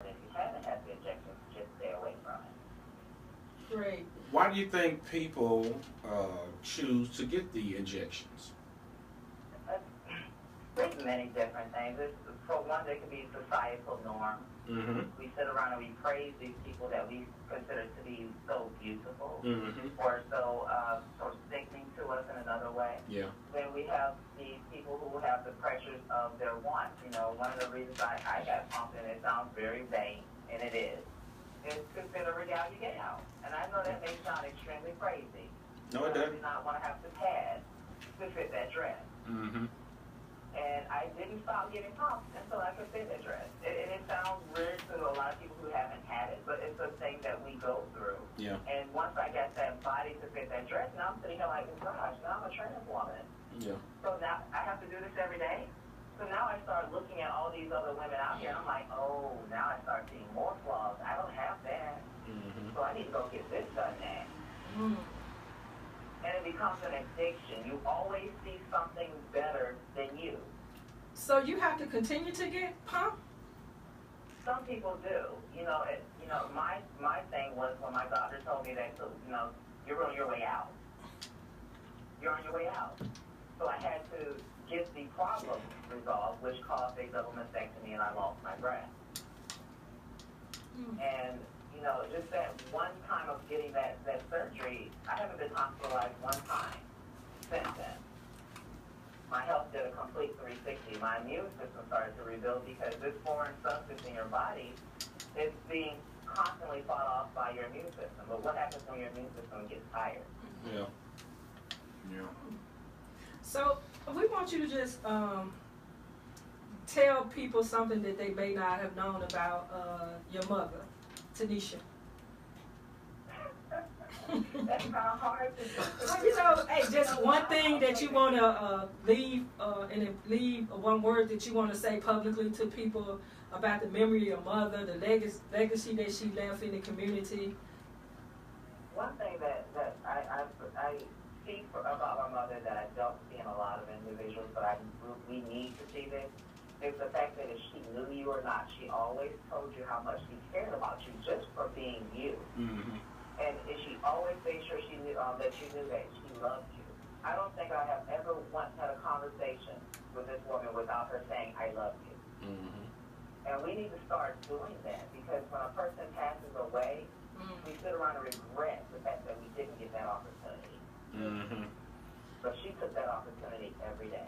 If you haven't had the injections, just stay away from it. Great. Why do you think people choose to get the injections? There's many different things. For one, there could be societal norms. Mm-hmm. We sit around and we praise these people that we consider to be so beautiful, Mm-hmm. or so sickening to us in another way. Yeah. Then we have these people who have the pressures of their wants. You know, one of the reasons I got pumped, and it sounds very vain, and it is to fit a regalia gown. And I know that may sound extremely crazy. No, it I doesn't. do not want to have to pad to fit that dress. Mm-hmm. And I didn't stop getting pumped until I could fit that dress. And it sounds weird to a lot of people who haven't had it, but it's a thing that we go through. Yeah. And once I got that body to fit that dress, now I'm sitting here like, oh gosh, now I'm a trans woman. Yeah. So now I have to do this every day. So now I start looking at all these other women out here, and I'm like, oh, now I start seeing more flaws. I don't have that. Mm-hmm. So I need to go get this done now. Mm. And it becomes an addiction. You always see something better than you. So you have to continue to get pumped? Some people do. My thing was when my doctor told me that, you're on your way out. You're on your way out. So I had to get the problem resolved, which caused a double mastectomy, and I lost my breast. And just that one time of getting that surgery, I haven't been hospitalized one time since then. My health did a complete 360. My immune system started to rebuild because this foreign substance in your body is being constantly fought off by your immune system. But what happens when your immune system gets tired? Yeah. Yeah. So we want you to just tell people something that they may not have known about your mother, Tanisha. That's kind of hard to do. Well, hey, just one thing that you want to leave one word that you want to say publicly to people about the memory of your mother, the legacy that she left in the community. One thing that I see about my mother that I don't see in a lot of individuals, but we need to see this, is the fact that if she knew you or not, she always told you how much she cared about you just for being you. Mm-hmm. And she always made sure she knew that you knew that she loved you. I don't think I have ever once had a conversation with this woman without her saying, I love you. Mm-hmm. And we need to start doing that, because when a person passes away, we sit around and regret the fact that we didn't get that opportunity. Mm-hmm. But she took that opportunity every day.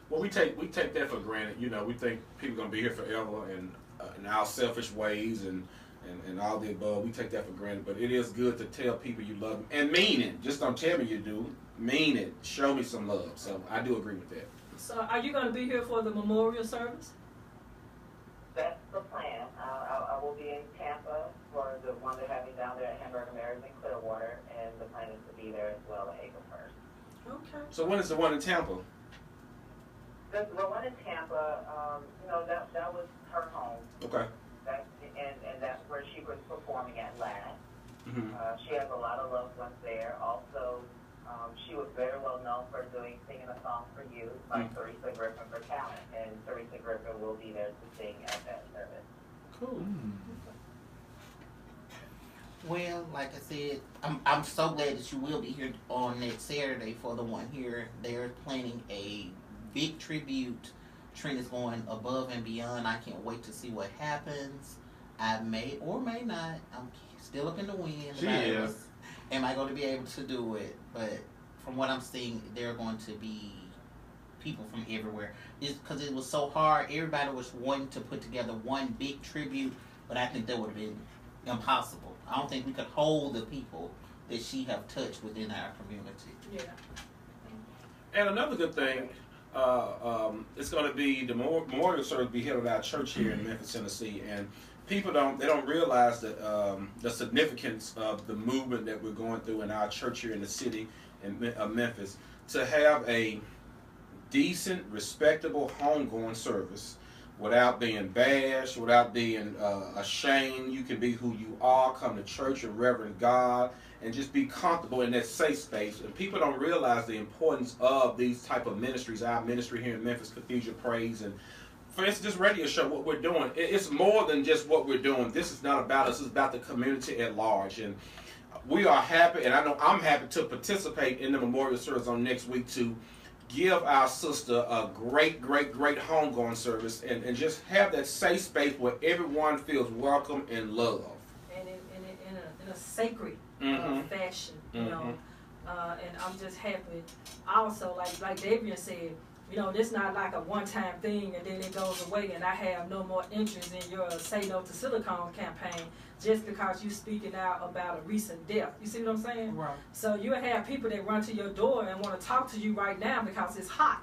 Well, we take that for granted. We think people are gonna be here forever, and in our selfish ways and all the above. We take that for granted, but it is good to tell people you love them and mean it. Just don't tell me you do. Mean it. Show me some love. So I do agree with that. So are you going to be here for the memorial service? That's the plan. I will be in Tampa for the one they're having down there at Hamburger Mary's in Clearwater, and the plan is to be there as well on April 1st. Okay. So when is the one in Tampa? The one in Tampa, that was her home. Okay. And that's where she was performing at last. Mm-hmm. She has a lot of loved ones there. Also, she was very well known for singing a song for you, like Teresa Griffin for Talent. And Teresa Griffin will be there to sing at that service. Cool. Well, like I said, I'm so glad that you will be here on next Saturday for the one here. They're planning a big tribute. Trina's going above and beyond. I can't wait to see what happens. I may or may not. I'm still up in the wind. She is. Am I going to be able to do it? But from what I'm seeing, there are going to be people from everywhere. Because it was so hard. Everybody was wanting to put together one big tribute, but I think that would have been impossible. I don't think we could hold the people that she have touched within our community. Yeah. And another good thing, it's going to be the memorial service be held at our church here in Memphis, Tennessee, and people don't realize that the significance of the movement that we're going through in our church here in the city of Memphis, to have a decent, respectable, homegoing service without being bashed, without being ashamed. You can be who you are, come to church and reverence God, and just be comfortable in that safe space. And people don't realize the importance of these type of ministries. Our ministry here in Memphis, Cathedral Praise, and for instance, this radio show, what we're doing, it's more than just what we're doing. This is not about us. It's about the community at large. And we are happy, and I know I'm happy to participate in the memorial service on next week to give our sister a great, great, great homegoing service and just have that safe space where everyone feels welcome and loved. And in a sacred fashion, you know. And I'm just happy. Also, like Davian said, you know, this not like a one-time thing and then it goes away and I have no more interest in your Say No to Silicone campaign just because you speaking out about a recent death. You see what I'm saying? Right. So you have people that run to your door and want to talk to you right now because it's hot.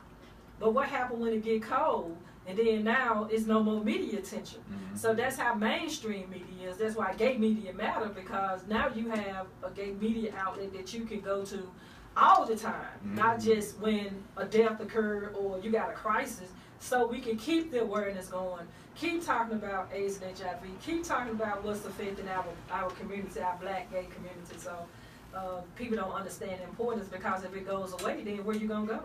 But what happened when it get cold? And then now it's no more media attention. So that's how mainstream media is. That's why gay media matter, because now you have a gay media outlet that you can go to all the time, not just when a death occurred or you got a crisis. So we can keep the awareness going, keep talking about AIDS and HIV, keep talking about what's affecting our community, our black gay community. So people don't understand the importance, because if it goes away, then where you gonna go?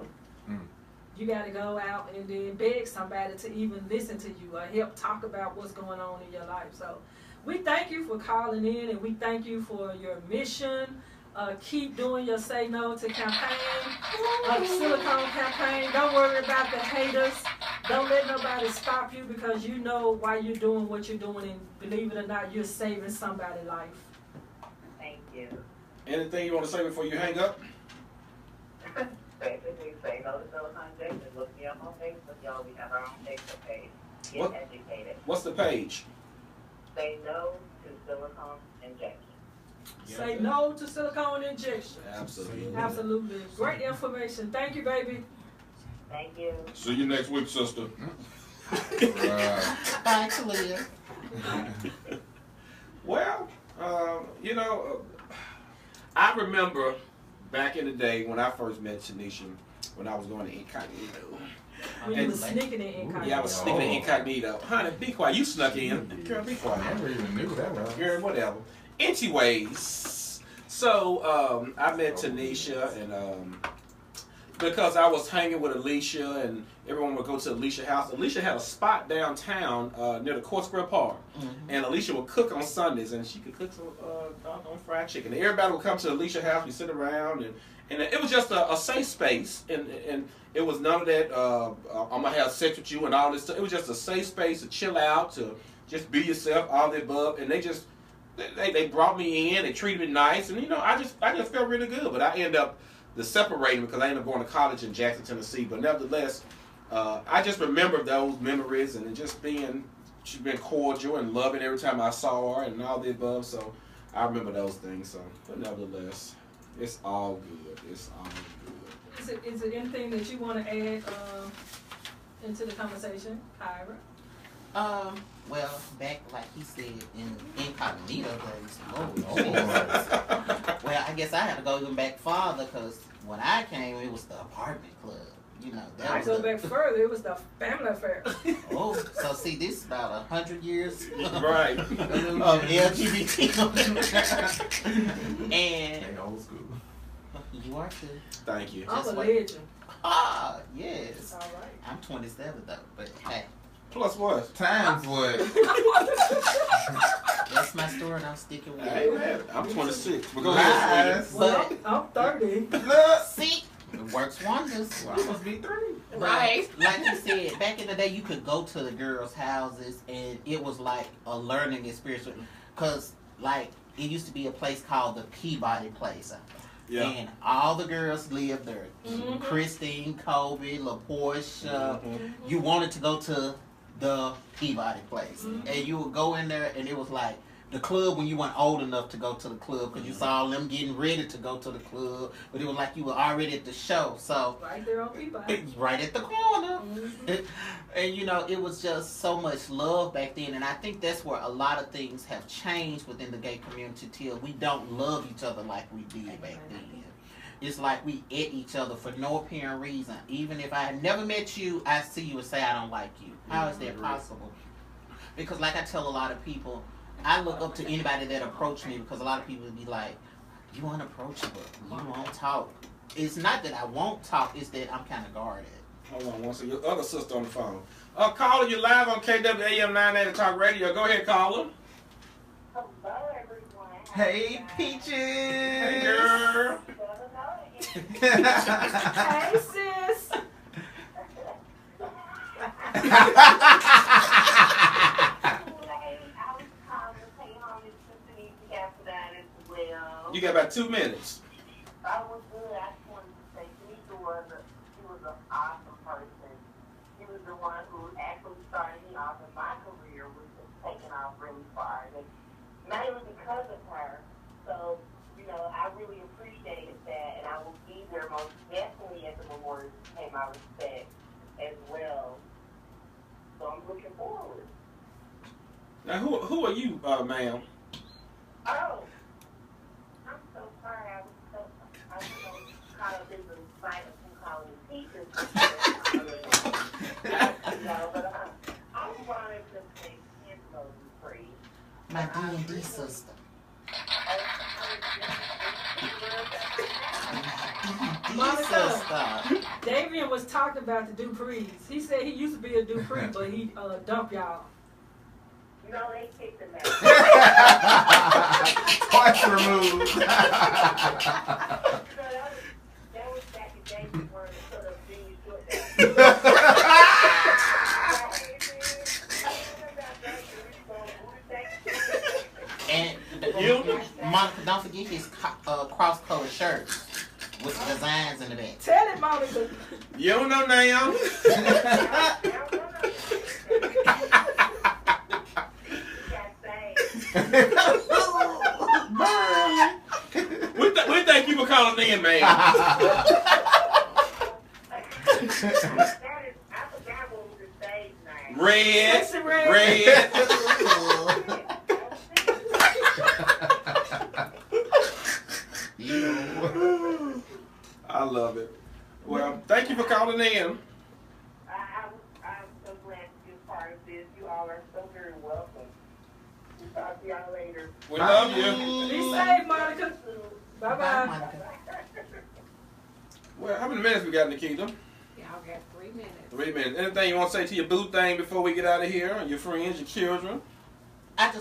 You got to go out and then beg somebody to even listen to you or help talk about what's going on in your life. So we thank you for calling in, and we thank you for your mission. Keep doing your Say No to campaign, silicone campaign. Don't worry about the haters. Don't let nobody stop you, because you know why you're doing what you're doing, and believe it or not, you're saving somebody's life. Thank you. Anything you want to say before you hang up? Basically, Say No to Silicone Injection. Look me up on Facebook, y'all. We have our own Facebook page. Get What? educated. What's the page? Say No to Silicone Injection. Say no to silicone injection. Absolutely. Absolutely. Great information. Thank you, baby. Thank you. See you next week, sister. Bye, Talia. Well, you know, I remember back in the day when I first met Tanisha, when I was going to Incognito. When you were sneaking in Incognito. Yeah, I was sneaking in Incognito. Honey, be quiet. You snuck in. Girl, be I quiet. never even knew that was. Girl, whatever. Anyways, so I met Tanisha, and because I was hanging with Alicia, and everyone would go to Alicia's house. Alicia had a spot downtown near the Court Square Park, and Alicia would cook on Sundays, and she could cook some doggone fried chicken. And everybody would come to Alicia's house. We sit around, and it was just a safe space, and it was none of that. I'm gonna have sex with you and all this stuff. It was just a safe space to chill out, to just be yourself, all the above, and they brought me in, they treated me nice, and you know, I just felt really good. But I ended up separating because I ended up going to college in Jackson, Tennessee. But nevertheless, I just remember those memories, and she's been cordial and loving every time I saw her and all the above. So I remember those things. So, but nevertheless, it's all good. It's all good. Is it anything that you want to add into the conversation, Tyra? Well, back like he said in Incognito days. Oh, well, I guess I had to go even back farther, because when I came, it was the apartment club. You know, that I was go back further. It was the family affair. Oh, so see, this is about 100 years Right. of LGBT. And They old school. you are too. Thank you. I'm a what- legend. Ah, yes. It's all right. I'm 27 though, but hey, Plus what? Times what? that's my story, and I'm sticking with Hey, it. man, I'm 26. But go ahead, Lies. Well, But I'm 30. see, it works wonders. Well, I must be 3. Right. Like you said, back in the day, you could go to the girls' houses, and it was like a learning experience. Because, like, it used to be a place called the Peabody Place. Yeah. And all the girls lived there. Mhm. Christine, Kobe, LaPortia. You wanted to go to the Peabody Place. And you would go in there, and it was like the club when you weren't old enough to go to the club, because you saw them getting ready to go to the club, but it was like you were already at the show. So Right there on Peabody. right at the corner. Mhm. And you know, it was just so much love back then, and I think that's where a lot of things have changed within the gay community till we don't love each other like we did back then. It's like we at each other for no apparent reason. Even if I had never met you, I see you and say I don't like you. How is that possible? Because like I tell a lot of people, I look up to anybody that approach me, because a lot of people would be like, you unapproachable, you won't talk. It's not that I won't talk, it's that I'm kind of guarded. Hold on one second. Your other sister on the phone. Caller, you live on KWAM 980 Talk Radio. Go ahead, caller. Hello, everyone. Hey, Peaches. Hey, girl. Hey, sis. I was calling to pay homage to Tanisha Cassadine as well. You got about 2 minutes. I was good. I just wanted to say Tanisha was an awesome person. She was the one who actually started me off in my career, which has taken off really far. And mainly because of her. So, you know, I really appreciated that, and I will be there most definitely at the memorial to pay my respect as well. So I'm looking forward. Now, who are you, ma'am? Oh, I'm so sorry. I was so caught up in the fight of him calling me teachers. But I'm wanting to say Angelo Dupree. My D&D sister. Monica, Davian was talking about the Duprees. He said he used to be a Dupree, but he dumped y'all. No, they kicked him out. Twice removed. That was back in days before it sort of being short. And Monica, don't forget his cross-colored shirts with the designs in the back. Tell it, Monica. You don't know now. We thank you for calling in, man. I forgot what was the stage name. Red. Sexy Red. Red. I love it. Well, thank you for calling in. I'm so glad to be a part of this. You all are so very welcome. Talk to y'all later. We love you. Be safe, Monica. Bye, Bye-bye. Monica. Well, how many minutes we got, Nikita? Y'all got 3 minutes. 3 minutes. Anything you want to say to your boo thing before we get out of here? Your friends, your children? I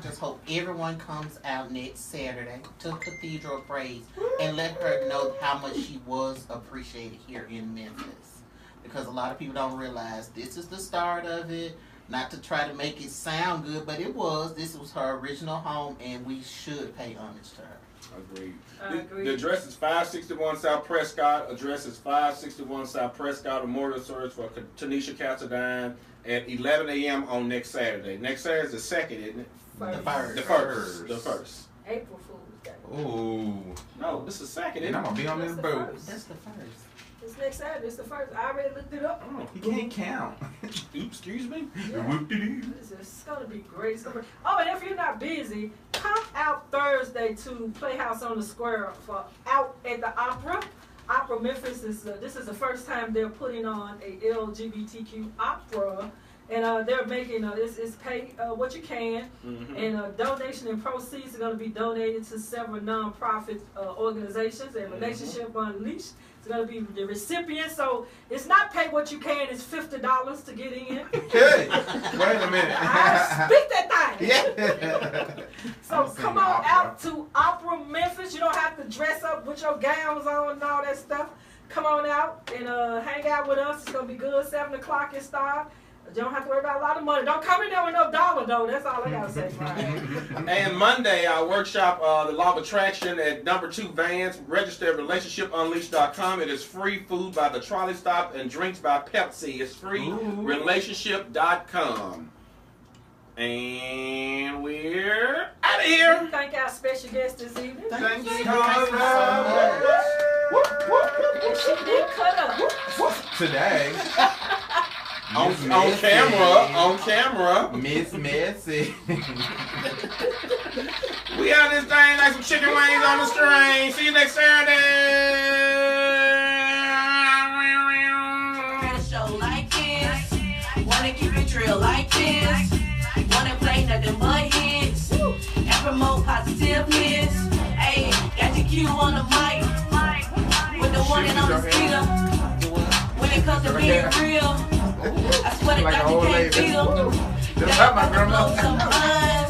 just hope everyone comes out next Saturday to Cathedral of Praise and let her know how much she was appreciated here in Memphis. Because a lot of people don't realize this is the start of it. Not to try to make it sound good, but it was. This was her original home, and we should pay homage to her. Agreed. I agree. The address is 561 South Prescott. Address is 561 South Prescott. Memorial service for Tanisha Cassadine at 11 a.m. on next Saturday. Next Saturday is the second, isn't it? The first. The first. April Fool's Day. Ooh. No, this is the second, And isn't I'm it? gonna be on this That's the boat. first. That's the first. It's next Saturday. It's the first. I already looked it up. Oh, He can't count. oops, excuse me. Yeah. Whoop-de-doo. It's going to be great. Oh, and if you're not busy, come out Thursday to Playhouse on the Square for out at the Opera. Opera Memphis this is the first time they're putting on a LGBTQ opera, and they're making it's pay what you can, Mm-hmm. and donation and proceeds are going to be donated to several nonprofit organizations. And Relationship Unleashed is going to be the recipient. So it's not pay what you can; it's $50 to get in. Hey, wait a minute. I speak that thing. Yeah. So I'm come singing on opera. out to Opera Memphis. You don't have to dress up with your gowns on and all that stuff. Come on out and hang out with us. It's gonna be good. 7 o'clock it starts. You don't have to worry about a lot of money. Don't come in there with no dollar though. That's all I gotta say. And Monday, our workshop, the Law of Attraction at number 2 Vans. Register at relationshipunleashed.com. It is free food by the Trolley Stop and drinks by Pepsi. It's free. Ooh. Relationship.com. And we're out of here. Thank our special guest this evening. Thank you. Thank you Thank you so much. And she did cut up. Today. On Miss Messy. camera. Miss Messy. We out this thing like some chicken wings on the string. See you next Saturday. Show like this, wanna keep it real like this, wanna play nothing but hits, and promote positiveness. Hey, got your cue on the mic, with the one and only speaker. When it comes something being real. I swear to Like God an you old can't lady. feel. Just like my grandma. Blow some fun.